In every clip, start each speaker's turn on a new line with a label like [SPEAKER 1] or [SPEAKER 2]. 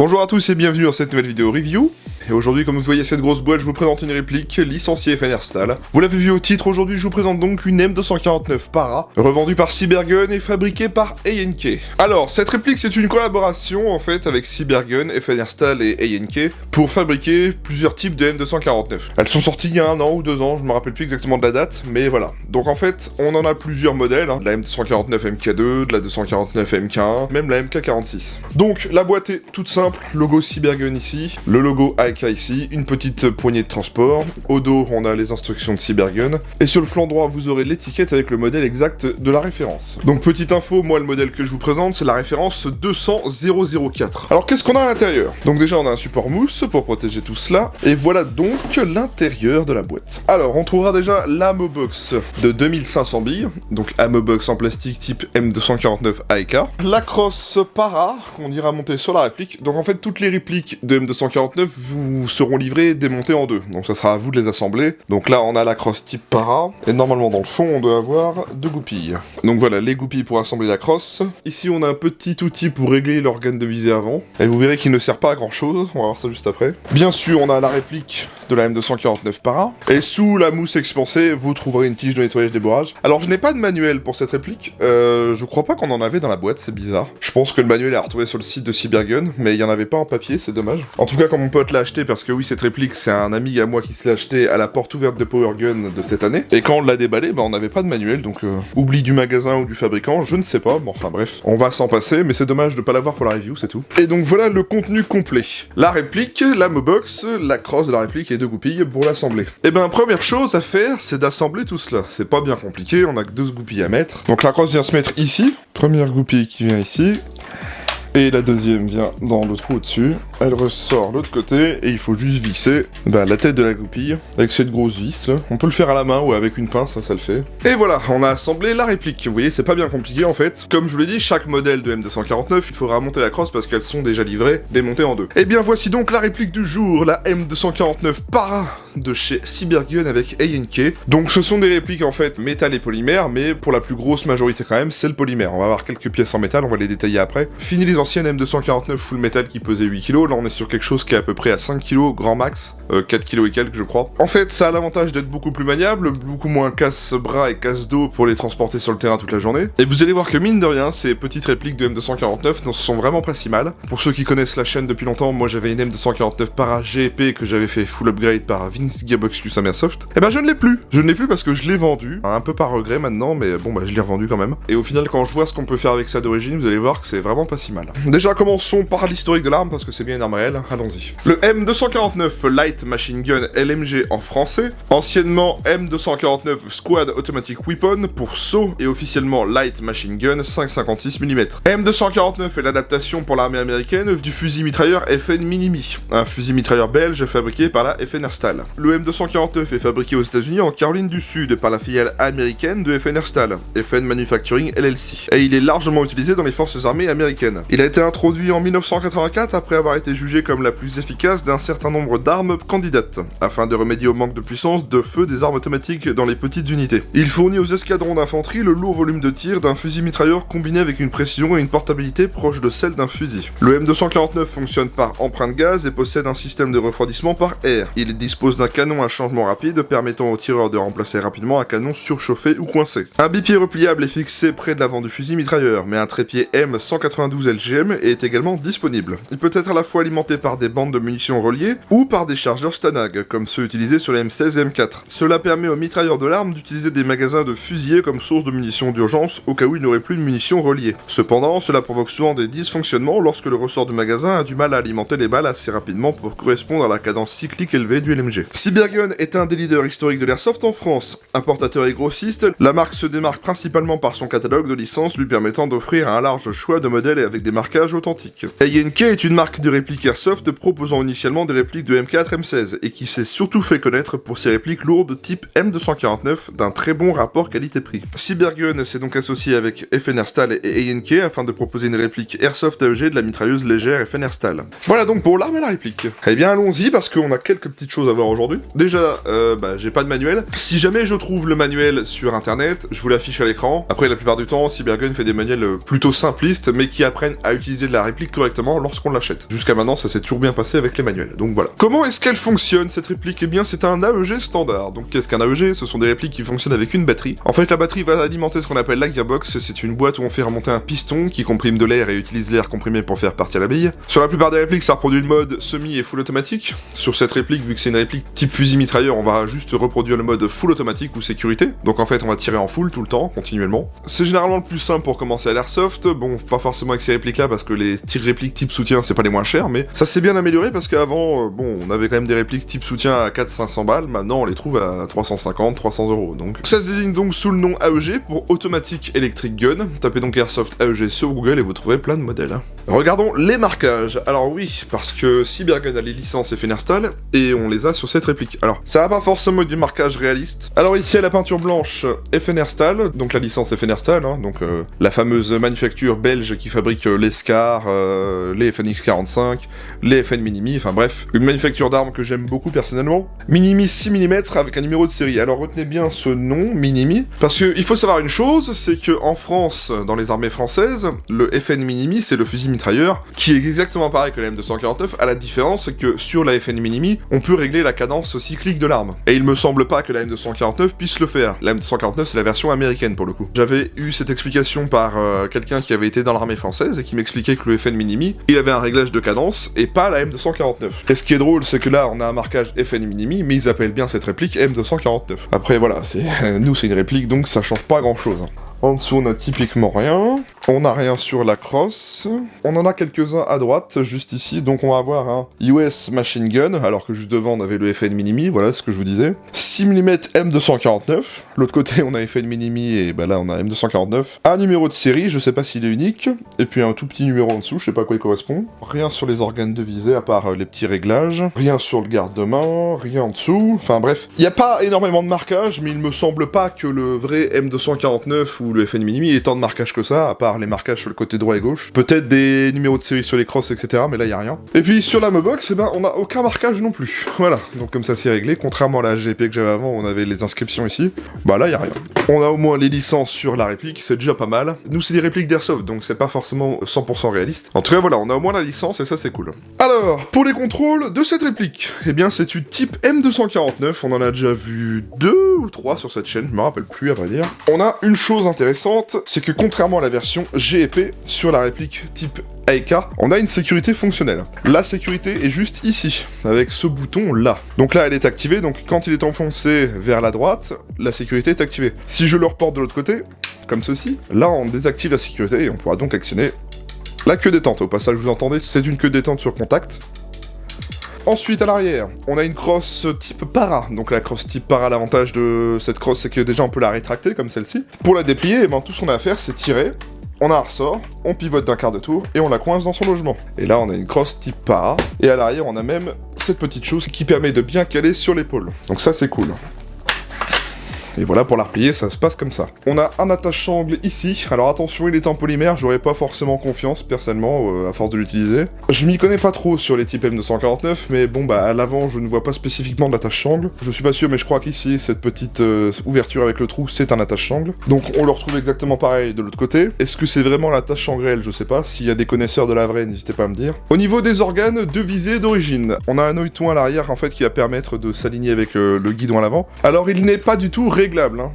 [SPEAKER 1] Bonjour à tous et bienvenue dans cette nouvelle vidéo review. Et aujourd'hui, comme vous voyez cette grosse boîte, je vous présente une réplique licenciée Fenerstal. Vous l'avez vu au titre, aujourd'hui je vous présente donc une M249 Para, revendue par Cybergun et fabriquée par A&K. Alors, cette réplique c'est une collaboration en fait avec Cybergun, Fenerstal et A&K pour fabriquer plusieurs types de M249. Elles sont sorties il y a 1 an ou 2 ans, je me rappelle plus exactement de la date, mais voilà. Donc en fait, on en a plusieurs modèles, de la M249 MK2, de la 249 MK1, même la MK46. Donc la boîte est toute simple, logo Cybergun ici, le logo AK ici, une petite poignée de transport, au dos on a les instructions de Cybergun, et sur le flanc droit vous aurez l'étiquette avec le modèle exact de la référence. Donc petite info, moi le modèle que je vous présente c'est la référence 20004. Alors qu'est-ce qu'on a à l'intérieur? Donc déjà on a un support mousse pour protéger tout cela, et voilà donc l'intérieur de la boîte. Alors on trouvera déjà l'ammo box de 2500 billes, donc ammo box en plastique type M249 AEK, la crosse Para qu'on ira monter sur la réplique. Donc en fait toutes les répliques de M249 vous seront livrées démontées en deux, donc ça sera à vous de les assembler. Donc là on a la crosse type Para, et normalement dans le fond on doit avoir 2 goupilles. Donc voilà les goupilles pour assembler la crosse. Ici on a un petit outil pour régler l'organe de visée avant, et vous verrez qu'il ne sert pas à grand chose, on va voir ça juste après. Bien sûr on a la réplique de la M249 Para, et sous la mousse expansée vous trouverez une tige de nettoyage débourrage. Alors je n'ai pas de manuel pour cette réplique, je crois pas qu'on en avait dans la boîte, c'est bizarre. Je pense que le manuel est à retrouver sur le site de Cybergun, mais il y en avait pas en papier, c'est dommage. En tout cas quand mon pote l'a acheté, parce que oui cette réplique c'est un ami à moi qui se l'a acheté à la porte ouverte de Power Gun de cette année, et quand on l'a déballé, on n'avait pas de manuel, donc oubli du magasin ou du fabricant, je ne sais pas, bon enfin bref, on va s'en passer, mais c'est dommage de pas l'avoir pour la review, c'est tout. Et donc voilà le contenu complet. La réplique, l'ammo box, la crosse de la réplique et 2 goupilles pour l'assembler. Et ben première chose à faire, c'est d'assembler tout cela. C'est pas bien compliqué, on a que 2 goupilles à mettre. Donc la crosse vient se mettre ici, première goupille qui vient ici, et la deuxième vient dans le trou au-dessus, elle ressort de l'autre côté, et il faut juste visser la tête de la goupille, avec cette grosse vis, là. On peut le faire à la main ou avec une pince, ça le fait. Et voilà, on a assemblé la réplique. Vous voyez, c'est pas bien compliqué en fait. Comme je vous l'ai dit, chaque modèle de M249, il faudra monter la crosse parce qu'elles sont déjà livrées, démontées en deux. Et bien voici donc la réplique du jour, la M249 Para de chez Cybergun avec A&K. Donc ce sont des répliques en fait métal et polymère, mais pour la plus grosse majorité quand même, c'est le polymère. On va avoir quelques pièces en métal, on va les détailler après. Fini les anciennes M249 full metal qui pesaient 8 kg, là on est sur quelque chose qui est à peu près à 5 kg grand max, 4 kg et quelques je crois. En fait ça a l'avantage d'être beaucoup plus maniable, beaucoup moins casse-bras et casse-dos pour les transporter sur le terrain toute la journée. Et vous allez voir que mine de rien, ces petites répliques de M249 ne sont vraiment pas si mal. Pour ceux qui connaissent la chaîne depuis longtemps, moi j'avais une M249 Para GP que j'avais fait full upgrade par Vince Gearbox Custom Airsoft. Et ben je ne l'ai plus. Je ne l'ai plus parce que je l'ai vendu, un peu par regret maintenant, mais bon je l'ai revendu quand même. Et au final quand je vois ce qu'on peut faire avec ça d'origine, vous allez voir que c'est vraiment pas si mal. Déjà commençons par l'historique de l'arme parce que c'est bien une arme réelle, allons-y. Le M249 Light Machine Gun LMG en français, anciennement M249 Squad Automatic Weapon pour saut et officiellement Light Machine Gun 5,56 mm. M249 est l'adaptation pour l'armée américaine du fusil mitrailleur FN Minimi, un fusil mitrailleur belge fabriqué par la Fenerstal. Le M249 est fabriqué aux États-Unis en Caroline du Sud par la filiale américaine de Fenerstal, FN Manufacturing LLC, et il est largement utilisé dans les forces armées américaines. Il a été introduit en 1984 après avoir été jugé comme la plus efficace d'un certain nombre d'armes candidates, afin de remédier au manque de puissance de feu des armes automatiques dans les petites unités. Il fournit aux escadrons d'infanterie le lourd volume de tir d'un fusil mitrailleur combiné avec une précision et une portabilité proche de celle d'un fusil. Le M249 fonctionne par empreinte gaz et possède un système de refroidissement par air. Il dispose d'un canon à changement rapide permettant au tireur de remplacer rapidement un canon surchauffé ou coincé. Un bipied repliable est fixé près de l'avant du fusil mitrailleur, mais un trépied M192 LGM est également disponible. Il peut être à la fois alimenté par des bandes de munitions reliées ou par des chargeurs Stanag, comme ceux utilisés sur les M16 et M4. Cela permet aux mitrailleurs de l'arme d'utiliser des magasins de fusillés comme source de munitions d'urgence au cas où il n'aurait plus de munitions reliées. Cependant, cela provoque souvent des dysfonctionnements lorsque le ressort du magasin a du mal à alimenter les balles assez rapidement pour correspondre à la cadence cyclique élevée du LMG. Cybergun est un des leaders historiques de l'airsoft en France. Importateur et grossiste, la marque se démarque principalement par son catalogue de licences lui permettant d'offrir un large choix de modèles et avec des marquages authentiques. A&K est une marque de répliques airsoft proposant initialement des répliques de M4 et M16 et qui s'est surtout fait connaître pour ses répliques lourdes type M249 d'un très bon rapport qualité-prix. Cybergun s'est donc associé avec Fenerstal et ANK afin de proposer une réplique Airsoft AEG de la mitrailleuse légère Fenerstal. Voilà donc pour l'arme à la réplique. Eh bien allons-y parce qu'on a quelques petites choses à voir aujourd'hui. Déjà, j'ai pas de manuel. Si jamais je trouve le manuel sur internet, je vous l'affiche à l'écran. Après, la plupart du temps, Cybergun fait des manuels plutôt simplistes, mais qui apprennent à utiliser de la réplique correctement lorsqu'on l'achète. Jusqu'à maintenant, ça s'est toujours bien passé avec les manuels, donc voilà. Comment est-ce qu'elle fonctionne, cette réplique? Eh bien, c'est un AEG standard. Donc qu'est-ce qu'un AEG? Ce sont des répliques qui fonctionnent avec une batterie. En fait, la batterie va alimenter ce qu'on appelle la gearbox. C'est une boîte où on fait remonter un piston qui comprime de l'air et utilise l'air comprimé pour faire partir la bille. Sur la plupart des répliques, ça reproduit le mode semi et full automatique. Sur cette réplique, vu que c'est une réplique type fusil mitrailleur, on va juste reproduire le mode full automatique ou sécurité. Donc en fait, on va tirer en full tout le temps, continuellement. C'est généralement le plus simple pour commencer à l'airsoft. Bon, pas forcément avec ces répliques-là parce que les tirs répliques type soutien, c'est pas les moins chers, mais ça s'est bien amélioré parce qu'avant, on avait quand même des répliques type soutien à 400-500 balles. Maintenant, on les trouve à 350-300 €. Donc ça se désigne donc sous le nom AEG pour Automatic Electric Gun. Tapez donc Airsoft AEG sur Google et vous trouverez plein de modèles. Regardons les marquages. Alors oui, parce que Cybergun a les licences Fenerstal et on les a sur cette réplique. Alors, ça va pas forcément être du marquage réaliste. Alors ici, à la peinture blanche, Fenerstal, donc la licence Fenerstal, donc la fameuse manufacture belge qui fabrique les SCAR, les FNX45, les FN Minimi, enfin bref, une manufacture d'armes que j'aime beaucoup personnellement. Minimi 6 mm avec un numéro de série. Alors retenez bien ce nom, Minimi, parce qu'il faut savoir une chose, c'est que en France, dans les armées françaises, le FN Minimi, c'est le fusil mitrailleur, qui est exactement pareil que la M249, à la différence que sur la FN Minimi, on peut régler la cadence cyclique de l'arme. Et il me semble pas que la M249 puisse le faire. La M249, c'est la version américaine pour le coup. J'avais eu cette explication par quelqu'un qui avait été dans l'armée française et qui m'expliquait que le FN Minimi, il avait un réglage de cadence et pas la M249. Et ce qui est drôle, c'est que là, on a un marquage FN Minimi, mais ils appellent bien cette réplique M249. Après voilà, nous c'est une réplique, donc ça change pas grand chose. En dessous, on a typiquement rien. On n'a rien sur la crosse. On en a quelques-uns à droite, juste ici. Donc on va avoir un US Machine Gun, alors que juste devant, on avait le FN Minimi, voilà ce que je vous disais. 6 mm M249. L'autre côté, on a FN Minimi, et là, on a M249. Un numéro de série, je sais pas s'il est unique. Et puis un tout petit numéro en dessous, je sais pas à quoi il correspond. Rien sur les organes de visée, à part les petits réglages. Rien sur le garde-main, rien en dessous. Enfin bref, il n'y a pas énormément de marquage, mais il me semble pas que le vrai M249 ou le FN Minimi ait tant de marquage que ça, à part les marquages sur le côté droit et gauche. Peut-être des numéros de série sur les crosses, etc., mais là, il n'y a rien. Et puis, sur la Mobox, on n'a aucun marquage non plus. Voilà, donc comme ça, c'est réglé. Contrairement à la GP que j'avais avant, on avait les inscriptions ici. Là, il n'y a rien. On a au moins les licences sur la réplique, c'est déjà pas mal. Nous, c'est des répliques d'Airsoft, donc c'est pas forcément 100% réaliste. En tout cas, voilà, on a au moins la licence, et ça, c'est cool. Alors, pour les contrôles de cette réplique, eh bien, c'est une type M249. On en a déjà vu 2 ou 3 sur cette chaîne, je me rappelle plus, à vrai dire. On a une chose intéressante, c'est que contrairement à la version GEP, sur la réplique type AEK, on a une sécurité fonctionnelle. La sécurité est juste ici, avec ce bouton là. Donc là, elle est activée, donc quand il est enfoncé vers la droite, la sécurité est activée. Si je le reporte de l'autre côté, comme ceci, là on désactive la sécurité et on pourra donc actionner la queue détente. Au passage, vous entendez, c'est une queue détente sur contact. Ensuite, à l'arrière, on a une crosse type para. Donc la crosse type para, l'avantage de cette crosse, c'est que déjà on peut la rétracter comme celle-ci. Pour la déplier, tout ce qu'on a à faire, c'est tirer. On a un ressort, on pivote d'un quart de tour et on la coince dans son logement. Et là, on a une crosse type para. Et à l'arrière, on a même cette petite chose qui permet de bien caler sur l'épaule. Donc ça, c'est cool. Et voilà, pour la replier, ça se passe comme ça. On a un attache-sangle ici. Alors attention, il est en polymère, j'aurais pas forcément confiance, personnellement, à force de l'utiliser. Je m'y connais pas trop sur les types M249, mais bon, à l'avant, je ne vois pas spécifiquement d'attache-sangle. Je suis pas sûr, mais je crois qu'ici, cette petite ouverture avec le trou, c'est un attache-sangle. Donc on le retrouve exactement pareil de l'autre côté. Est-ce que c'est vraiment l'attache-sangrelle? Je sais pas. S'il y a des connaisseurs de la vraie, n'hésitez pas à me dire. Au niveau des organes de visée d'origine, on a un œilleton à l'arrière, en fait, qui va permettre de s'aligner avec le guidon à l'avant. Alors il n'est pas du tout réglable.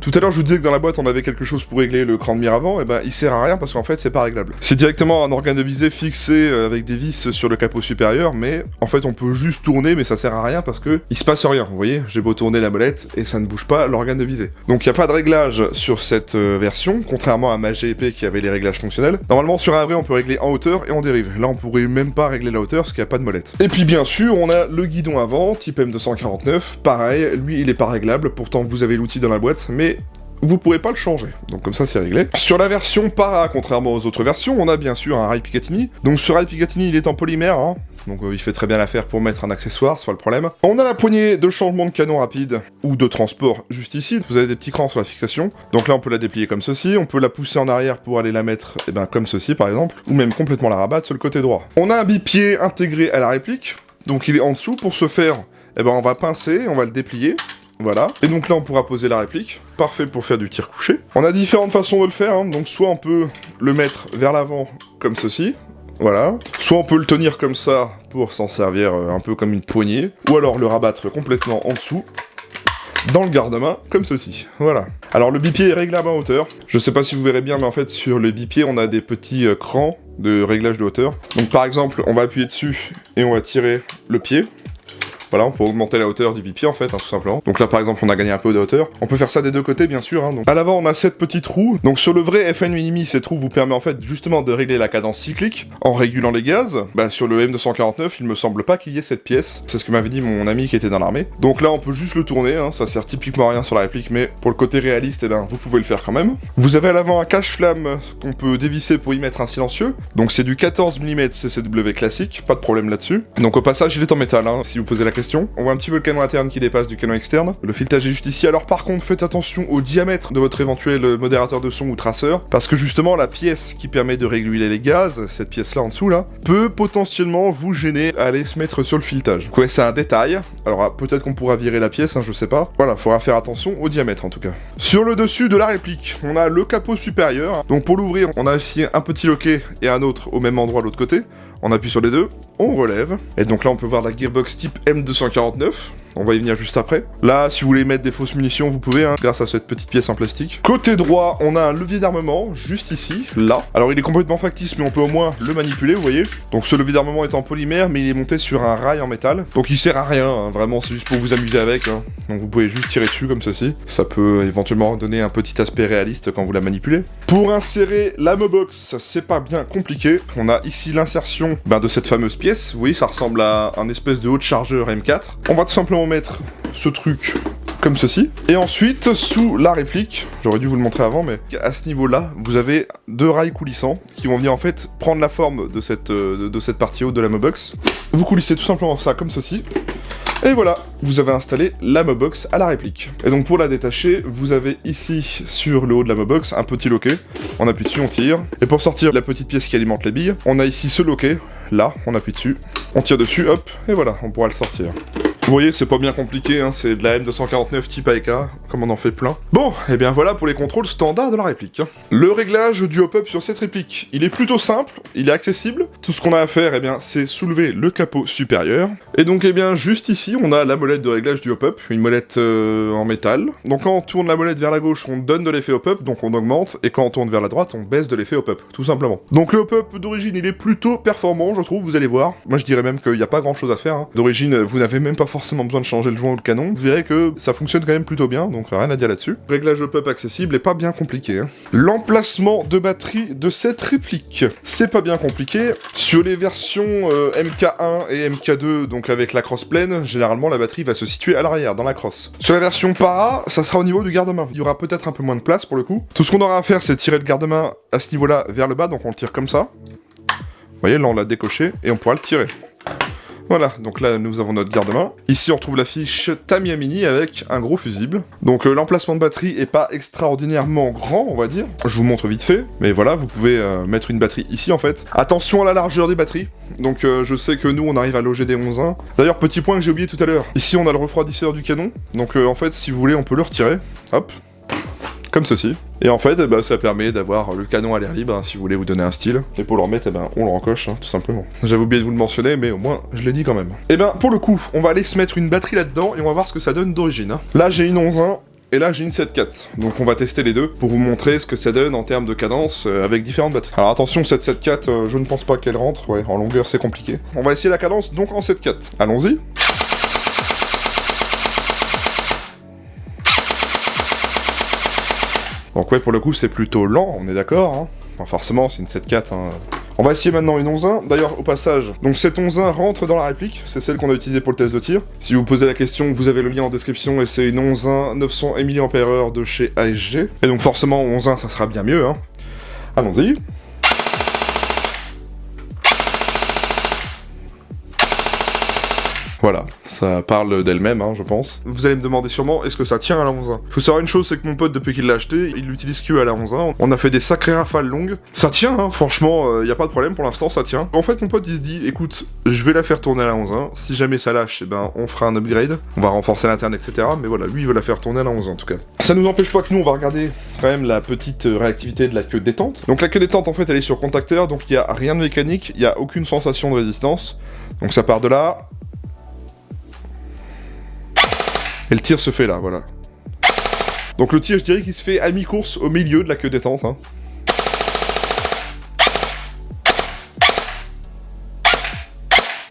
[SPEAKER 1] Tout à l'heure, je vous disais que dans la boîte, on avait quelque chose pour régler le cran de mire avant, et il sert à rien parce qu'en fait, c'est pas réglable. C'est directement un organe de visée fixé avec des vis sur le capot supérieur, mais en fait, on peut juste tourner, mais ça sert à rien parce que il se passe rien. Vous voyez, j'ai beau tourner la molette et ça ne bouge pas l'organe de visée. Donc, il n'y a pas de réglage sur cette version, contrairement à ma GEP qui avait les réglages fonctionnels. Normalement, sur un vrai, on peut régler en hauteur et en dérive. Là, on pourrait même pas régler la hauteur parce qu'il n'y a pas de molette. Et puis, bien sûr, on a le guidon avant, type M249. Pareil, lui, il est pas réglable. Pourtant, vous avez l'outil dans la boîte, mais vous pourrez pas le changer. Donc comme ça, c'est réglé. Sur la version para, contrairement aux autres versions, on a bien sûr un rail Picatinny. Donc ce rail Picatinny, il est en polymère, donc il fait très bien l'affaire pour mettre un accessoire, c'est pas le problème. On a la poignée de changement de canon rapide, ou de transport juste ici, vous avez des petits crans sur la fixation, donc là on peut la déplier comme ceci, on peut la pousser en arrière pour aller la mettre, comme ceci par exemple, ou même complètement la rabattre sur le côté droit. On a un bipied intégré à la réplique, donc il est en dessous, pour ce faire, on va pincer, on va le déplier. Voilà, et donc là on pourra poser la réplique, parfait pour faire du tir couché. On a différentes façons de le faire, donc soit on peut le mettre vers l'avant comme ceci, voilà, soit on peut le tenir comme ça pour s'en servir un peu comme une poignée, ou alors le rabattre complètement en dessous, dans le garde-main, comme ceci, voilà. Alors le bipied est réglable en hauteur, je sais pas si vous verrez bien, mais en fait sur les bipieds on a des petits crans de réglage de hauteur. Donc par exemple, on va appuyer dessus et on va tirer le pied. Voilà, on peut augmenter la hauteur du bipied en fait, tout simplement. Donc là par exemple on a gagné un peu de hauteur. On peut faire ça des deux côtés bien sûr. Donc à l'avant on a 7 petits trous. Donc sur le vrai FN Minimi, ces trous vous permettent en fait justement de régler la cadence cyclique en régulant les gaz. Sur le M249 il me semble pas qu'il y ait cette pièce. C'est ce que m'avait dit mon ami qui était dans l'armée. Donc là on peut juste le tourner, ça sert typiquement à rien sur la réplique, mais pour le côté réaliste, vous pouvez le faire quand même. Vous avez à l'avant un cache-flamme qu'on peut dévisser pour y mettre un silencieux. Donc c'est du 14 mm CCW classique, pas de problème là-dessus. Donc au passage il est en métal, si vous posez la question. On voit un petit peu le canon interne qui dépasse du canon externe. Le filetage est juste ici. Alors par contre, faites attention au diamètre de votre éventuel modérateur de son ou traceur, parce que justement la pièce qui permet de réguler les gaz, cette pièce-là en dessous là, peut potentiellement vous gêner à aller se mettre sur le filetage. Donc ouais, c'est un détail. Alors peut-être qu'on pourra virer la pièce, je sais pas. Voilà, faudra faire attention au diamètre en tout cas. Sur le dessus de la réplique, on a le capot supérieur. Donc pour l'ouvrir, on a aussi un petit loquet et un autre au même endroit de l'autre côté. On appuie sur les deux, on relève, et donc là on peut voir la gearbox type M249, on va y venir juste après. Là, si vous voulez mettre des fausses munitions, vous pouvez, grâce à cette petite pièce en plastique. Côté droit, on a un levier d'armement, juste ici, là. Alors il est complètement factice, mais on peut au moins le manipuler, vous voyez. Donc ce levier d'armement est en polymère, mais il est monté sur un rail en métal. Donc il sert à rien, vraiment, c'est juste pour vous amuser avec. Donc vous pouvez juste tirer dessus comme ceci. Ça peut éventuellement donner un petit aspect réaliste quand vous la manipulez. Pour insérer la Mobox, c'est pas bien compliqué. On a ici l'insertion de cette fameuse pièce. Vous voyez, ça ressemble à un espèce de haut de chargeur M4. On va tout simplement mettre ce truc comme ceci. Et ensuite, sous la réplique, j'aurais dû vous le montrer avant, mais à ce niveau-là, vous avez 2 rails coulissants qui vont venir en fait prendre la forme de cette partie haute de la Mobox. Vous coulissez tout simplement ça comme ceci. Et voilà, vous avez installé la Mobox à la réplique. Et donc pour la détacher, vous avez ici, sur le haut de la Mobox, un petit loquet. On appuie dessus, on tire. Et pour sortir la petite pièce qui alimente les billes, on a ici ce loquet. Là, on appuie dessus, on tire dessus, hop, et voilà, on pourra le sortir. Vous voyez, c'est pas bien compliqué, c'est de la M249 type AEK, comme on en fait plein. Bon, et bien voilà pour les contrôles standards de la réplique. Le réglage du hop-up sur cette réplique, il est plutôt simple, il est accessible. Tout ce qu'on a à faire, c'est soulever le capot supérieur. Et donc, juste ici, on a la molette de réglage du hop-up, une molette en métal. Donc quand on tourne la molette vers la gauche, on donne de l'effet hop-up, donc on augmente, et quand on tourne vers la droite, on baisse de l'effet hop-up, tout simplement. Donc le hop-up d'origine, il est plutôt performant, je trouve, vous allez voir. Moi, je dirais même qu'il n'y a pas grand-chose à faire. D'origine, vous n'avez même pas forcément besoin de changer le joint ou le canon. Vous verrez que ça fonctionne quand même plutôt bien, donc rien à dire là-dessus. Réglage hop-up accessible et pas bien compliqué. L'emplacement de batterie de cette réplique, c'est pas bien compliqué. Sur les versions MK1 et MK2, donc avec la crosse pleine, généralement la batterie va se situer à l'arrière, dans la crosse. Sur la version para, ça sera au niveau du garde-main. Il y aura peut-être un peu moins de place pour le coup. Tout ce qu'on aura à faire, c'est tirer le garde-main à ce niveau-là vers le bas, donc on le tire comme ça. Vous voyez, là on l'a décoché et on pourra le tirer. Voilà, donc là nous avons notre garde-main. Ici on retrouve la fiche Tamiya Mini avec un gros fusible. Donc l'emplacement de batterie est pas extraordinairement grand, on va dire. Je vous montre vite fait, mais voilà, vous pouvez mettre une batterie ici en fait. Attention à la largeur des batteries. Donc je sais que nous on arrive à loger des 11-1. D'ailleurs petit point que j'ai oublié tout à l'heure. Ici on a le refroidisseur du canon. Donc en fait si vous voulez on peut le retirer. Hop. Comme ceci. Et en fait, ça permet d'avoir le canon à l'air libre, si vous voulez vous donner un style. Et pour le remettre, on le rencoche, tout simplement. J'avais oublié de vous le mentionner, mais au moins, je l'ai dit quand même. Et pour le coup, on va aller se mettre une batterie là-dedans, et on va voir ce que ça donne d'origine. Là, j'ai une 11.1, et là, j'ai une 7.4. Donc on va tester les deux, pour vous montrer ce que ça donne en termes de cadence, avec différentes batteries. Alors attention, cette 7.4, je ne pense pas qu'elle rentre, ouais, en longueur, c'est compliqué. On va essayer la cadence, donc en 7.4. Allons-y. Donc ouais, pour le coup, c'est plutôt lent, on est d'accord. Enfin, forcément, c'est une 7.4. On va essayer maintenant une 11.1. D'ailleurs, au passage, donc cette 11.1 rentre dans la réplique, c'est celle qu'on a utilisée pour le test de tir. Si vous posez la question, vous avez le lien en description, et c'est une 11.1 900 mAh de chez ASG. Et donc forcément, 11.1, ça sera bien mieux. Allons-y. Voilà, ça parle d'elle-même, hein, je pense. Vous allez me demander sûrement, est-ce que ça tient à la 11.1 ? Faut savoir une chose, c'est que mon pote, depuis qu'il l'a acheté, il l'utilise que à la 11.1. On a fait des sacrées rafales longues. Ça tient, hein, franchement, y a pas de problème, pour l'instant, ça tient. En fait, mon pote, il se dit, écoute, je vais la faire tourner à la 11.1. Si jamais ça lâche, eh ben, on fera un upgrade. On va renforcer l'interne, etc. Mais voilà, lui, il veut la faire tourner à la 11.1, en tout cas. Ça nous empêche pas que nous, on va regarder quand même la petite réactivité de la queue de détente. Donc la queue de détente, en fait, elle est sur contacteur, donc il y a rien de mécanique, il y a aucune sensation de résistance. Donc ça part de là. Et le tir se fait là, voilà. Donc le tir, je dirais qu'il se fait à mi-course au milieu de la queue détente. Hein.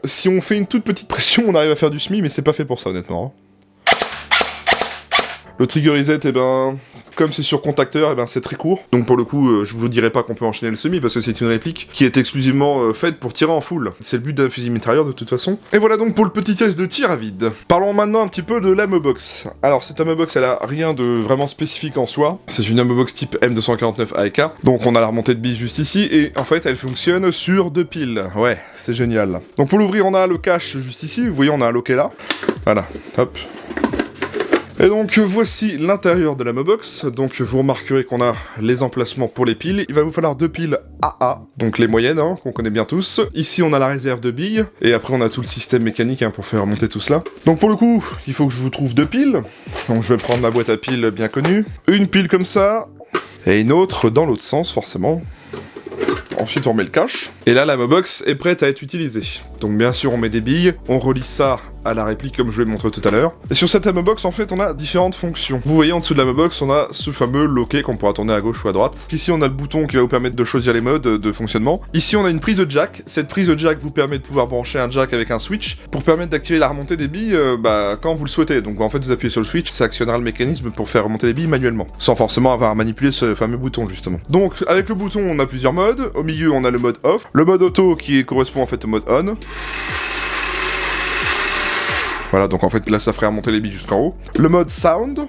[SPEAKER 1] Si on fait une toute petite pression, on arrive à faire du semi, mais c'est pas fait pour ça, honnêtement. Hein. Le trigger reset, eh ben, comme c'est sur contacteur, eh ben, c'est très court. Donc pour le coup, je vous dirai pas qu'on peut enchaîner le semi, parce que c'est une réplique qui est exclusivement faite pour tirer en full. C'est le but d'un fusil mitrailleur de toute façon. Et voilà donc pour le petit test de tir à vide. Parlons maintenant un petit peu de l'ammo box. Alors cette ammo box, elle a rien de vraiment spécifique en soi. C'est une ammo box type M249 AEK. Donc on a la remontée de billes juste ici, et en fait elle fonctionne sur 2 piles. Ouais, c'est génial. Donc pour l'ouvrir, on a le cache juste ici. Vous voyez, on a un loquet là. Voilà, hop. Et donc voici l'intérieur de la Mobox. Donc vous remarquerez qu'on a les emplacements pour les piles. Il va vous falloir 2 piles AA, donc les moyennes, hein, qu'on connaît bien tous. Ici on a la réserve de billes, et après on a tout le système mécanique hein, pour faire remonter tout cela. Donc pour le coup, il faut que je vous trouve 2 piles. Donc je vais prendre ma boîte à piles bien connue. Une pile comme ça, et une autre dans l'autre sens forcément. Ensuite on met le cache, et là la Mobox est prête à être utilisée. Donc bien sûr on met des billes, on relie ça à la réplique comme je vous l'ai montré tout à l'heure. Et sur cette Mobox en fait on a différentes fonctions. Vous voyez en dessous de la Mobox on a ce fameux loquet qu'on pourra tourner à gauche ou à droite. Ici on a le bouton qui va vous permettre de choisir les modes de fonctionnement. Ici on a une prise de jack. Cette prise de jack vous permet de pouvoir brancher un jack avec un switch pour permettre d'activer la remontée des billes quand vous le souhaitez. Donc en fait vous appuyez sur le switch, ça actionnera le mécanisme pour faire remonter les billes manuellement, sans forcément avoir à manipuler ce fameux bouton justement. Donc avec le bouton on a plusieurs modes. Au milieu on a le mode off, le mode auto qui correspond en fait au mode on. Voilà, donc en fait là ça ferait remonter les billes jusqu'en haut. Le mode sound.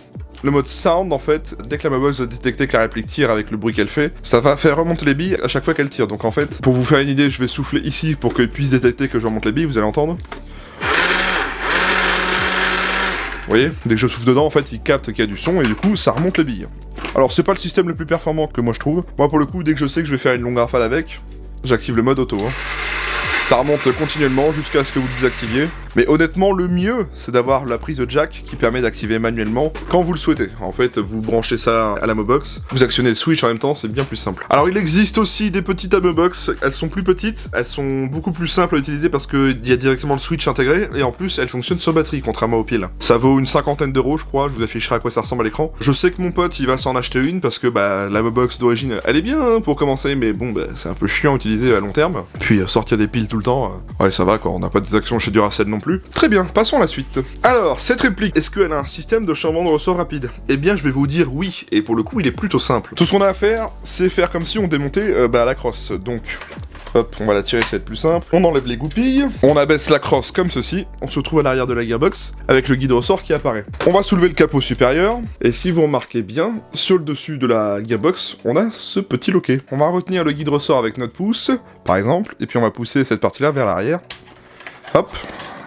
[SPEAKER 1] Le mode sound, en fait, dès que la Mobox va détecter que la réplique tire avec le bruit qu'elle fait, ça va faire remonter les billes à chaque fois qu'elle tire. Donc en fait, pour vous faire une idée, je vais souffler ici pour qu'elle puisse détecter que je remonte les billes, vous allez entendre. Vous voyez, dès que je souffle dedans, en fait, il capte qu'il y a du son et du coup, ça remonte les billes. Alors c'est pas le système le plus performant que moi je trouve. Moi pour le coup, dès que je sais que je vais faire une longue rafale avec, j'active le mode auto. Hein. Ça remonte continuellement jusqu'à ce que vous le désactiviez. Mais honnêtement, le mieux, c'est d'avoir la prise de jack qui permet d'activer manuellement quand vous le souhaitez. En fait, vous branchez ça à la Mobox, vous actionnez le switch en même temps, c'est bien plus simple. Alors, il existe aussi des petites Mobox. Elles sont plus petites, elles sont beaucoup plus simples à utiliser parce qu'il y a directement le switch intégré et en plus, elles fonctionnent sur batterie, contrairement aux piles. Ça vaut une 50aine d'euros, je crois. Je vous afficherai à quoi ça ressemble à l'écran. Je sais que mon pote, il va s'en acheter une parce que la Mobox d'origine, elle est bien hein, pour commencer, mais bon, c'est un peu chiant à utiliser à long terme. Puis sortir des piles tout le temps, ouais, ça va quoi. On n'a pas des actions chez Duracell non plus. Très bien. Passons à la suite. Alors, cette réplique, est-ce qu'elle a un système de changement de ressort rapide ? Eh bien, je vais vous dire oui, et pour le coup, il est plutôt simple. Tout ce qu'on a à faire, c'est faire comme si on démontait la crosse. Donc, hop, on va la tirer, ça va être plus simple. On enlève les goupilles, on abaisse la crosse comme ceci, on se retrouve à l'arrière de la gearbox, avec le guide ressort qui apparaît. On va soulever le capot supérieur, et si vous remarquez bien, sur le dessus de la gearbox, on a ce petit loquet. On va retenir le guide ressort avec notre pouce, par exemple, et puis on va pousser cette partie-là vers l'arrière. Hop,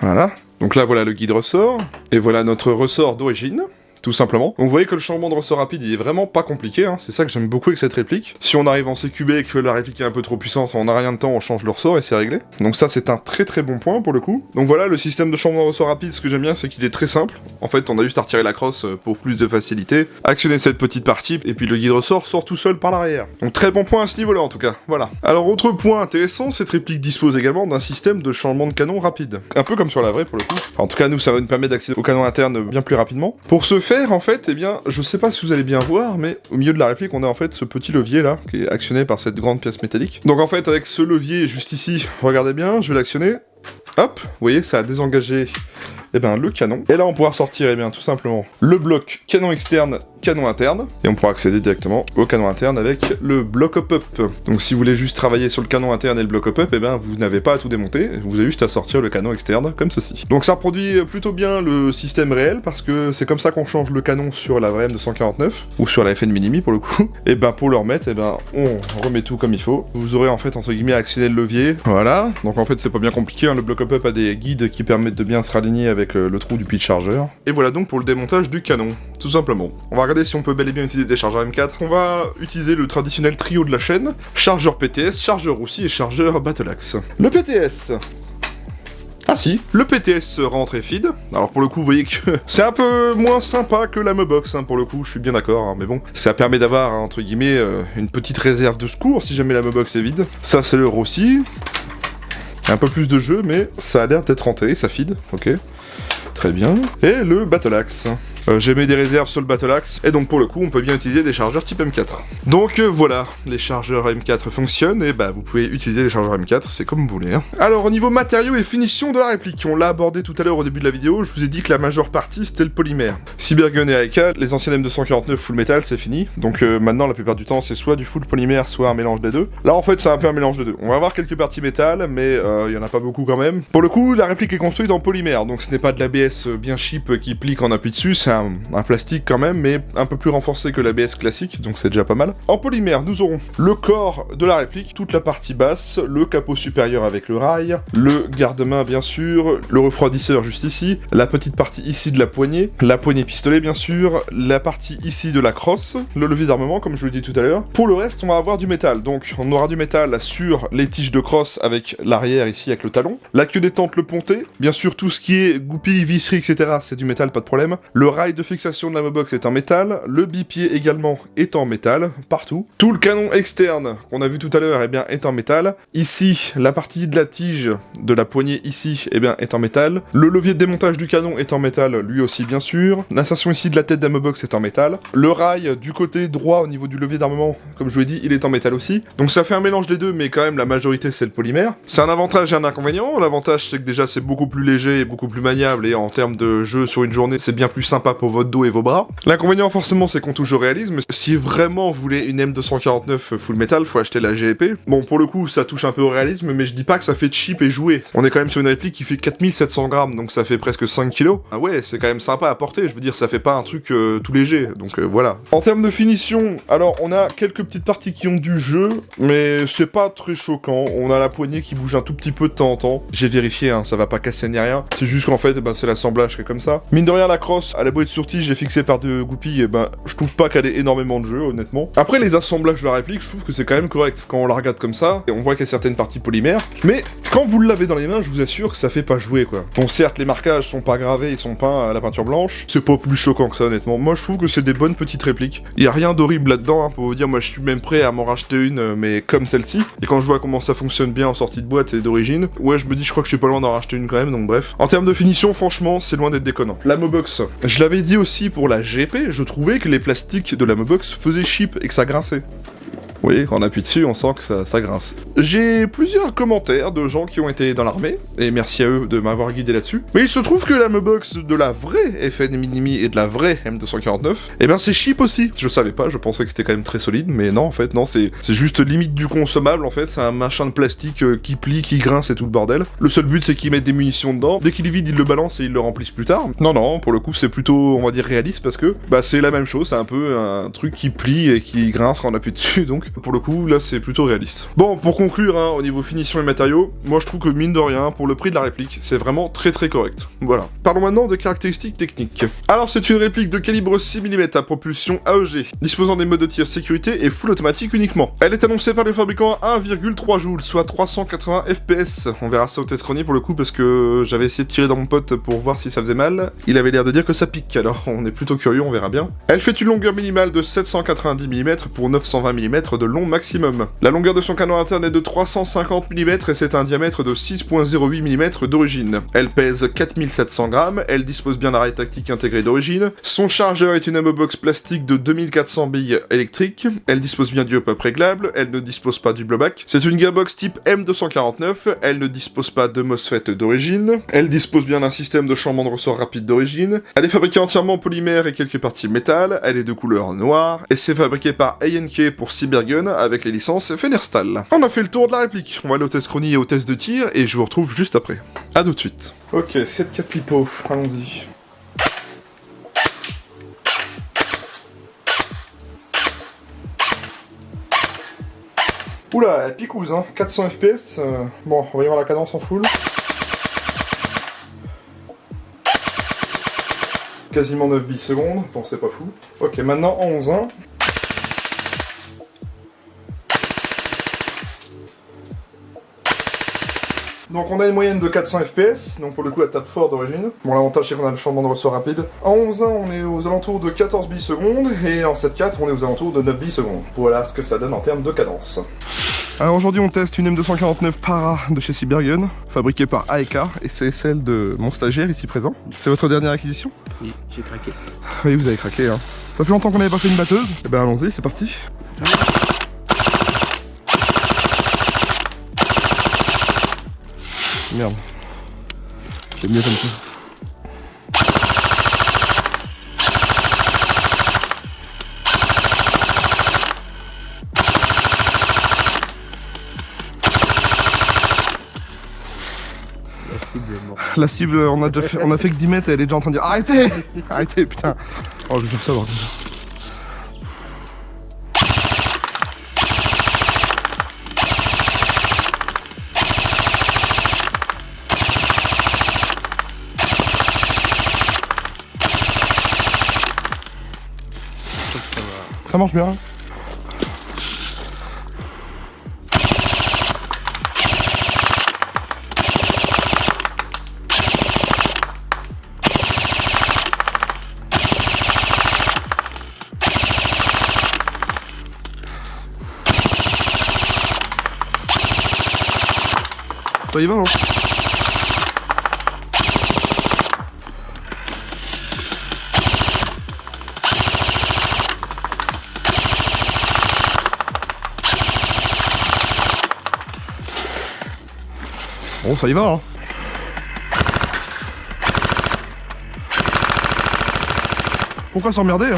[SPEAKER 1] voilà. Donc là, voilà le guide ressort, et voilà notre ressort d'origine, tout simplement. Donc vous voyez que le changement de ressort rapide, il est vraiment pas compliqué, hein. C'est ça que j'aime beaucoup avec cette réplique. Si on arrive en CQB et que la réplique est un peu trop puissante, on n'a rien de temps, on change le ressort et c'est réglé. Donc ça, c'est un très très bon point pour le coup. Donc voilà, le système de changement de ressort rapide, ce que j'aime bien, c'est qu'il est très simple. En fait, on a juste à retirer la crosse pour plus de facilité, actionner cette petite partie, et puis le guide ressort sort tout seul par l'arrière. Donc très bon point à ce niveau-là en tout cas, voilà. Alors autre point intéressant, cette réplique dispose également d'un système de changement de canon rapide. Un peu comme sur la vraie pour le coup. Enfin, en tout cas, nous, ça va nous permettre d'accéder au canon interne bien plus rapidement. Pour ce faire, en fait, eh bien, je sais pas si vous allez bien voir, mais au milieu de la réplique, on a en fait ce petit levier là, qui est actionné par cette grande pièce métallique. Donc en fait, avec ce levier juste ici, regardez bien, je vais l'actionner. Hop, vous voyez, ça a désengagé eh ben, le canon. Et là, on pourra sortir, eh bien, tout simplement, le bloc canon externe, canon interne, et on pourra accéder directement au canon interne avec le bloc hop-up. Donc si vous voulez juste travailler sur le canon interne et le bloc hop-up, eh ben, vous n'avez pas à tout démonter, vous avez juste à sortir le canon externe, comme ceci. Donc ça reproduit plutôt bien le système réel, parce que c'est comme ça qu'on change le canon sur la vraie M249, ou sur la FN Minimi pour le coup. Et ben, pour le remettre, eh ben, on remet tout comme il faut. Vous aurez en fait, entre guillemets, accéder le levier. Voilà. Donc en fait, c'est pas bien compliqué, hein. Le bloc hop-up a des guides qui permettent de bien se raligner avec le trou du pitch chargeur. Et voilà donc pour le démontage du canon, tout simplement. On va regarder si on peut bel et bien utiliser des chargeurs M4. On va utiliser le traditionnel trio de la chaîne, chargeur PTS, chargeur aussi et chargeur Battleaxe. Le PTS. Ah si, le PTS rentre et feed. Alors pour le coup, vous voyez que c'est un peu moins sympa que la Mobox, hein, pour le coup, je suis bien d'accord, hein, mais bon, ça permet d'avoir, hein, entre guillemets, une petite réserve de secours si jamais la Mobox est vide. Ça, c'est le Rossi. Un peu plus de jeu, mais ça a l'air d'être rentré, ça feed, ok. Très bien. Et le Battleaxe. J'ai mis des réserves sur le Battleaxe, et donc pour le coup, on peut bien utiliser des chargeurs type M4. Donc voilà, les chargeurs M4 fonctionnent, et bah vous pouvez utiliser les chargeurs M4, c'est comme vous voulez. Hein. Alors au niveau matériaux et finition de la réplique, on l'a abordé tout à l'heure au début de la vidéo, je vous ai dit que la majeure partie c'était le polymère. Cybergun et AK, les anciennes M249 full metal, c'est fini, donc maintenant la plupart du temps c'est soit du full polymère, soit un mélange des deux. Là en fait c'est un peu un mélange des deux. On va avoir quelques parties métal, mais il y en a pas beaucoup quand même. Pour le coup, la réplique est construite en polymère, donc ce n'est pas de l'ABS bien cheap qui plie quand on appuie dessus, c'est un plastique quand même, mais un peu plus renforcé que l'ABS classique, donc c'est déjà pas mal. En polymère, nous aurons le corps de la réplique, toute la partie basse, le capot supérieur avec le rail, le garde-main bien sûr, le refroidisseur juste ici, la petite partie ici de la poignée pistolet bien sûr, la partie ici de la crosse, le levier d'armement comme je vous l'ai dit tout à l'heure. Pour le reste, on va avoir du métal, donc on aura du métal sur les tiges de crosse avec l'arrière ici avec le talon, la queue détente, le ponté, bien sûr tout ce qui est goupilles, visserie, etc. c'est du métal, pas de problème. Le rail de fixation de la Mobox est en métal, le bipied également est en métal, partout. Tout le canon externe qu'on a vu tout à l'heure, eh bien, est en métal. Ici, la partie de la tige de la poignée ici, eh bien, est en métal. Le levier de démontage du canon est en métal, lui aussi, bien sûr. L'insertion ici de la tête de la Mobox est en métal. Le rail du côté droit au niveau du levier d'armement, comme je vous l'ai dit, il est en métal aussi. Donc ça fait un mélange des deux, mais quand même, la majorité, c'est le polymère. C'est un avantage et un inconvénient. L'avantage, c'est que déjà, c'est beaucoup plus léger et beaucoup plus maniable, et en termes de jeu sur une journée, c'est bien plus sympa pour votre dos et vos bras. L'inconvénient forcément c'est qu'on touche au réalisme, si vraiment vous voulez une M249 full metal, faut acheter la GEP. Bon pour le coup ça touche un peu au réalisme, mais je dis pas que ça fait cheap et jouer. On est quand même sur une réplique qui fait 4700 grammes, donc ça fait presque 5 kilos. Ah ouais, c'est quand même sympa à porter, je veux dire ça fait pas un truc tout léger, donc voilà. En termes de finition, alors on a quelques petites parties qui ont du jeu, mais c'est pas très choquant. On a la poignée qui bouge un tout petit peu de temps en temps. J'ai vérifié, hein, ça va pas casser ni rien. C'est juste qu'en fait, c'est l'assemblage qui est comme ça. Mine de rien, la crosse, à la boîte sur tige, j'ai fixé par deux goupilles, et je trouve pas qu'elle ait énormément de jeu, honnêtement. Après, les assemblages de la réplique, je trouve que c'est quand même correct. Quand on la regarde comme ça, et on voit qu'il y a certaines parties polymères, mais quand vous l'avez dans les mains, je vous assure que ça fait pas jouer, quoi. Bon, certes, les marquages sont pas gravés, ils sont peints à la peinture blanche, c'est pas plus choquant que ça, honnêtement. Moi, je trouve que c'est des bonnes petites répliques. Il y a rien d'horrible là-dedans, hein, pour vous dire, moi, je suis même prêt à m'en racheter une, mais comme celle-ci. Et quand je vois comment ça fonctionne bien en sortie de boîte et d'origine, ouais, je me dis, je crois que je suis pas loin d'en racheter une quand même, donc bref. En termes de finition, franchement, c'est loin d'être déconnant. La Mobox, je l'avais dit aussi pour la GP, je trouvais que les plastiques de la Mobox faisaient cheap et que ça grinçait. Vous voyez, quand on appuie dessus, on sent que ça grince. J'ai plusieurs commentaires de gens qui ont été dans l'armée, et merci à eux de m'avoir guidé là-dessus. Mais il se trouve que la Mobox de la vraie FN Minimi et de la vraie M249, eh ben c'est cheap aussi. Je savais pas, je pensais que c'était quand même très solide, mais non, en fait, non, c'est juste limite du consommable, en fait, c'est un machin de plastique qui plie, qui grince et tout le bordel. Le seul but, c'est qu'ils mettent des munitions dedans. Dès qu'il est vide, ils le balancent et ils le remplissent plus tard. Non, pour le coup, c'est plutôt, on va dire, réaliste, parce que, c'est la même chose, c'est un peu un truc qui plie et qui grince quand on appuie dessus, donc... Pour le coup, là, c'est plutôt réaliste. Bon, pour conclure, hein, au niveau finition et matériaux, moi je trouve que mine de rien, pour le prix de la réplique, c'est vraiment très correct. Voilà. Parlons maintenant des caractéristiques techniques. Alors, c'est une réplique de calibre 6 mm à propulsion AEG, disposant des modes de tir sécurité et full automatique uniquement. Elle est annoncée par le fabricant à 1,3 joules, soit 380 FPS. On verra ça au test chronie pour le coup, parce que j'avais essayé de tirer dans mon pote pour voir si ça faisait mal. Il avait l'air de dire que ça pique, alors on est plutôt curieux, on verra bien. Elle fait une longueur minimale de 790 mm pour 920 mm de long maximum. La longueur de son canon interne est de 350 mm et c'est un diamètre de 6,08 mm d'origine. Elle pèse 4700 grammes, elle dispose bien d'arrêt tactique intégré d'origine. Son chargeur est une ammo box plastique de 2400 billes électriques. Elle dispose bien du hop-up réglable, elle ne dispose pas du blowback. C'est une gearbox type M249, elle ne dispose pas de MOSFET d'origine. Elle dispose bien d'un système de chambement de ressort rapide d'origine. Elle est fabriquée entièrement en polymère et quelques parties métal. Elle est de couleur noire et c'est fabriqué par A&K pour Cybergun avec les licences Fenerstal. On a fait le tour de la réplique. On va aller au test chronie et au test de tir et je vous retrouve juste après. A tout de suite. Ok, 7-4 pipeaux, allons-y. Oula, elle picouse, hein, 400 FPS. Bon, on va y voir la cadence en full. Quasiment 9 billes secondes, bon c'est pas fou. Ok, maintenant en 11-1. Donc on a une moyenne de 400 FPS, donc pour le coup elle tape fort d'origine. Bon l'avantage c'est qu'on a le changement de ressort rapide. En 11-1 on est aux alentours de 14 billes secondes, et en 7-4 on est aux alentours de 9 billes secondes. Voilà ce que ça donne en termes de cadence. Alors aujourd'hui on teste une M249 Para de chez Cybergun, fabriquée par AEK, et c'est celle de mon stagiaire ici présent. C'est votre dernière acquisition?
[SPEAKER 2] Oui, j'ai craqué.
[SPEAKER 1] Oui, vous avez craqué, hein. Ça fait longtemps qu'on n'avait pas fait une batteuse. Eh ben allons-y, c'est parti. Merde. J'aime mieux comme ça. La cible, on a fait que 10 mètres et elle est déjà en train de dire arrêtez. Arrêtez, putain. Oh, je vais faire ça, bordel. Ça marche bien. Ça y va, hein? Bon, ça y va, hein? Pourquoi s'emmerder, hein?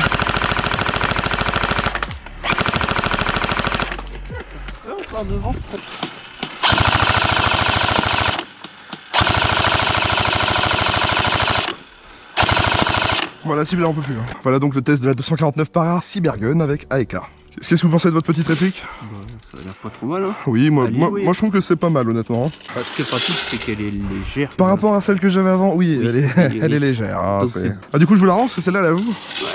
[SPEAKER 2] On part devant.
[SPEAKER 1] Voilà, la cible, on peut plus. Hein. Voilà donc le test de la 249 Para Cybergun avec AEK. Qu'est-ce que vous pensez de votre petite réplique?
[SPEAKER 2] Ça a l'air pas trop mal, hein.
[SPEAKER 1] Oui, moi je trouve que c'est pas mal, honnêtement. Hein.
[SPEAKER 2] Ce qui est pratique, c'est qu'elle est légère.
[SPEAKER 1] Par rapport à celle que j'avais avant, oui, oui elle est légère. Hein, ah, du coup, je vous la rends, parce que celle-là, elle est à vous. Ouais.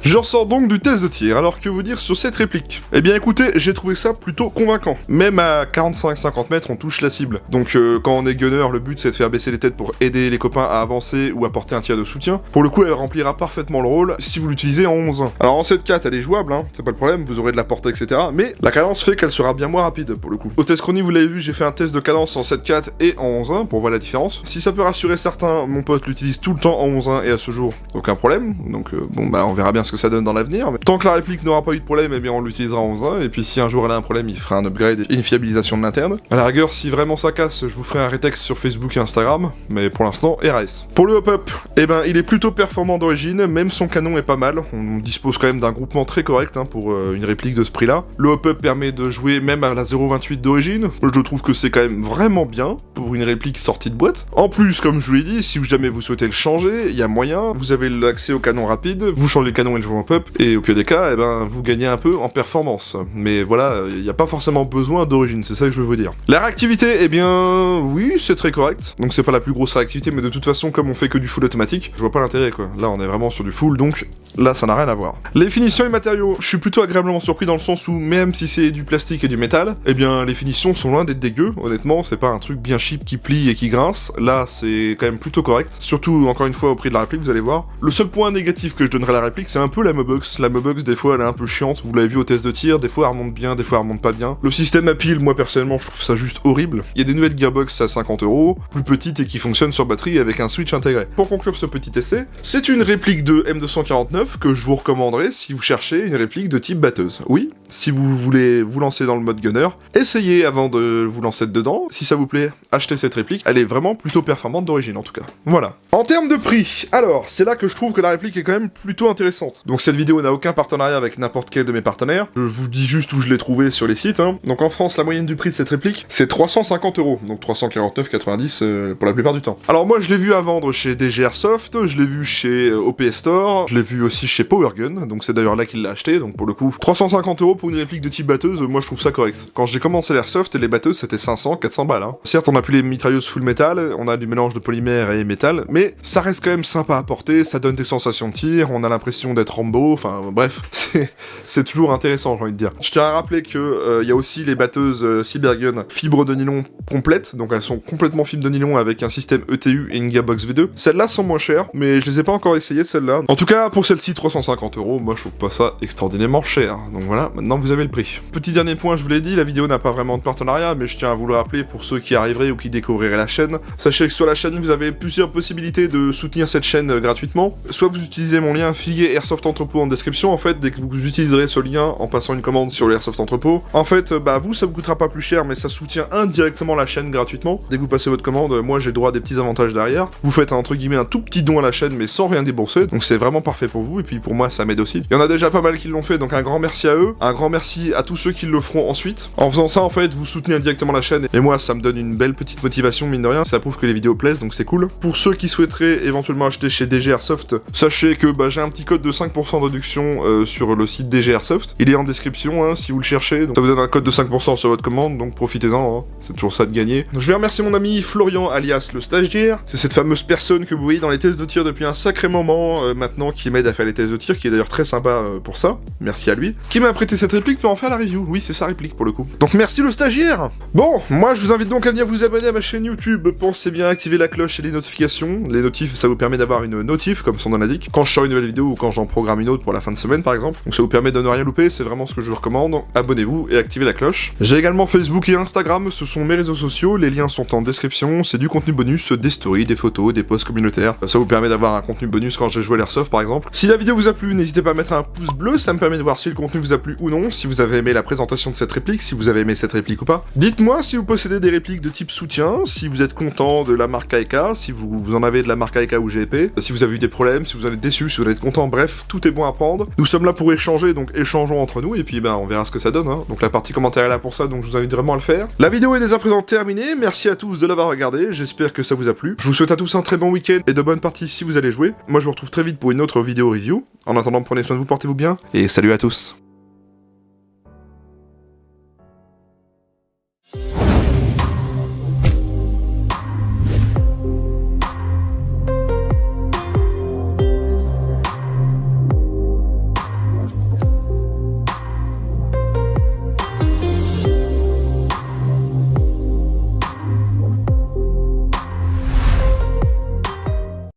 [SPEAKER 1] Je ressors donc du test de tir, alors que vous dire sur cette réplique? Eh bien écoutez, j'ai trouvé ça plutôt convaincant. Même à 45-50 mètres, on touche la cible. Donc quand on est gunner, le but c'est de faire baisser les têtes pour aider les copains à avancer ou apporter un tir de soutien. Pour le coup, elle remplira parfaitement le rôle si vous l'utilisez en 11-1. Alors en 7-4, elle est jouable, hein, c'est pas le problème, vous aurez de la portée, etc. Mais la cadence fait qu'elle sera bien moins rapide, pour le coup. Au test chronie, vous l'avez vu, j'ai fait un test de cadence en 7-4 et en 11-1, pour voir la différence. Si ça peut rassurer certains, mon pote l'utilise tout le temps en 11-1 et à ce jour, aucun problème. Donc bon bah on verra bien ce que ça ça donne dans l'avenir. Mais tant que la réplique n'aura pas eu de problème, eh bien on l'utilisera en 11.1, et puis si un jour elle a un problème, il fera un upgrade et une fiabilisation de l'interne. À la rigueur, si vraiment ça casse, je vous ferai un retext sur Facebook et Instagram, mais pour l'instant, RS. Pour le hop-up, eh ben il est plutôt performant d'origine, même son canon est pas mal, on dispose quand même d'un groupement très correct pour une réplique de ce prix-là. Le hop-up permet de jouer même à la 0.28 d'origine, je trouve que c'est quand même vraiment bien pour une réplique sortie de boîte. En plus, comme je vous l'ai dit, si jamais vous souhaitez le changer, il y a moyen, vous avez l'accès au canon rapide, vous changez le canon et le jouez en hop-up, et au pire des cas, eh ben vous gagnez un peu en performance. Mais voilà, il n'y a pas forcément besoin d'origine, c'est ça que je veux vous dire. La réactivité, eh bien oui, c'est très correct, donc c'est pas la plus grosse réactivité, mais de toute façon, comme on fait que du full automatique, je vois pas l'intérêt quoi. Là on est vraiment sur du full, donc là ça n'a rien à voir. Les finitions et matériaux, je suis plutôt agréablement surpris dans le sens où même si c'est du plastique et du métal, eh bien les finitions sont loin d'être dégueu, honnêtement, c'est pas un truc bien cheap qui plie et qui grince, là c'est quand même plutôt correct, surtout encore une fois au prix de la réplique, vous allez voir. Le seul point négatif que je donnerais à la réplique, c'est un peu la mobox. La mobox des fois elle est un peu chiante, vous l'avez vu au test de tir, des fois elle remonte bien, des fois elle remonte pas bien. Le système à pile, moi personnellement je trouve ça juste horrible. Il y a des nouvelles gearbox à 50€, plus petites et qui fonctionnent sur batterie avec un switch intégré. Pour conclure ce petit essai, c'est une réplique de M249 que je vous recommanderais si vous cherchez une réplique de type batteuse. Oui, si vous voulez vous lancer dans le mode gunner, essayez avant de vous lancer dedans. Si ça vous plaît, achetez cette réplique. Elle est vraiment plutôt performante d'origine en tout cas. Voilà. En termes de prix, alors c'est là que je trouve que la réplique est quand même plutôt intéressante. Donc cette vidéo n'a aucun partenariat avec n'importe quel de mes partenaires. Je vous dis juste où je l'ai trouvé sur les sites. Donc en France, la moyenne du prix de cette réplique, c'est 350€. Donc 349,90 pour la plupart du temps. Alors moi je l'ai vu à vendre chez DG Airsoft, je l'ai vu chez OP Store, je l'ai vu aussi chez Powergun, donc c'est d'ailleurs là qu'il l'a acheté, donc pour le coup, 350€ pour une réplique de type batteuse, moi je trouve ça correct. Quand j'ai commencé l'airsoft, les batteuses c'était 500, 400 balles. Certes, on a plus les mitrailleuses full métal, on a du mélange de polymère et métal, mais ça reste quand même sympa à porter, ça donne des sensations de tir, on a l'impression d'être Rambo, enfin bref, c'est toujours intéressant, j'ai envie de dire. Je tiens à rappeler que y a aussi les batteuses Cybergun fibre de nylon complètes, donc elles sont complètement fibre de nylon avec un système ETU et une gearbox V2. Celles-là sont moins chères, mais je les ai pas encore essayées celles-là. En tout cas, pour celle-ci, 350€, moi je trouve pas ça extraordinairement cher. Donc voilà, maintenant vous avez le prix. Petit dernier point, je vous l'ai dit, la vidéo n'a pas vraiment de partenariat, mais je tiens à vous le rappeler pour ceux qui arriveraient ou qui découvriraient la chaîne. Sachez que sur la chaîne, vous avez plusieurs possibilités de soutenir cette chaîne gratuitement. Soit vous utilisez mon lien affilié Airsoft Entrepôt en description, en fait, dès que vous utiliserez ce lien en passant une commande sur l'Airsoft Entrepôt, en fait, bah vous, ça vous coûtera pas plus cher, mais ça soutient indirectement la chaîne gratuitement. Dès que vous passez votre commande, moi j'ai le droit à des petits avantages derrière. Vous faites entre guillemets un tout petit don à la chaîne, mais sans rien débourser, donc c'est vraiment parfait pour vous, et puis pour moi ça m'aide aussi. Il y en a déjà pas mal qui l'ont fait, donc un grand merci à eux, un grand merci à tous ceux qui le feront ensuite. En faisant ça, en fait, vous soutenez indirectement la chaîne, et moi ça me donne une belle petite motivation, mine de rien, ça prouve que les vidéos plaisent, donc c'est cool. Pour ceux qui souhaiteraient éventuellement acheter chez DG Airsoft, sachez que j'ai un petit code de 5% de réduction sur le site DG Airsoft. Il est en description, si vous le cherchez, donc ça vous donne un code de 5% sur votre commande, donc profitez-en, c'est toujours ça de gagner. Donc, je vais remercier mon ami Florian, alias le stagiaire. C'est cette fameuse personne que vous voyez dans les tests de tir depuis un sacré moment maintenant, qui m'aide à faire les tests de tir, qui est d'ailleurs très sympa pour ça. Merci à lui. Qui m'a prêté cette réplique pour en faire la review. Oui, c'est sa réplique pour le coup. Donc merci le stagiaire. Bon, moi je vous invite donc à venir vous abonner à ma chaîne YouTube. Pensez bien à activer la cloche et les notifications. Les notifs, ça vous permet d'avoir une notif, comme son nom l'indique, quand je sors une nouvelle vidéo ou quand j'en programme une autre pour la fin de semaine par exemple. Donc ça vous permet de ne rien louper, c'est vraiment ce que je vous recommande. Abonnez-vous et activez la cloche. J'ai également Facebook et Instagram, ce sont mes réseaux sociaux, les liens sont en description, c'est du contenu bonus, des stories, des photos, des posts communautaires. Ça vous permet d'avoir un contenu bonus quand j'ai joué à l'airsoft par exemple. Si la vidéo vous a plu, n'hésitez pas à mettre un pouce bleu, ça me permet de voir si le contenu vous a plu ou non, si vous avez aimé la présentation de cette réplique, si vous avez aimé cette réplique ou pas. Dites-moi si vous possédez des répliques de type soutien, si vous êtes content de la marque AEK, si vous en avez de la marque AEK ou GEP, si vous avez eu des problèmes, si vous en êtes déçu, si vous en êtes content, bref, tout est bon à prendre. Nous sommes là pour échanger, donc échangeons entre nous, et puis on verra ce que ça donne. Donc la partie commentaire est là pour ça, donc je vous invite vraiment à le faire. La vidéo est dès à présent terminée, merci à tous de l'avoir regardé, j'espère que ça vous a plu. Je vous souhaite à tous un très bon week-end et de bonnes parties si vous allez jouer. Moi je vous retrouve très vite pour une autre vidéo review. En attendant, prenez soin de vous, portez-vous bien, et salut à tous.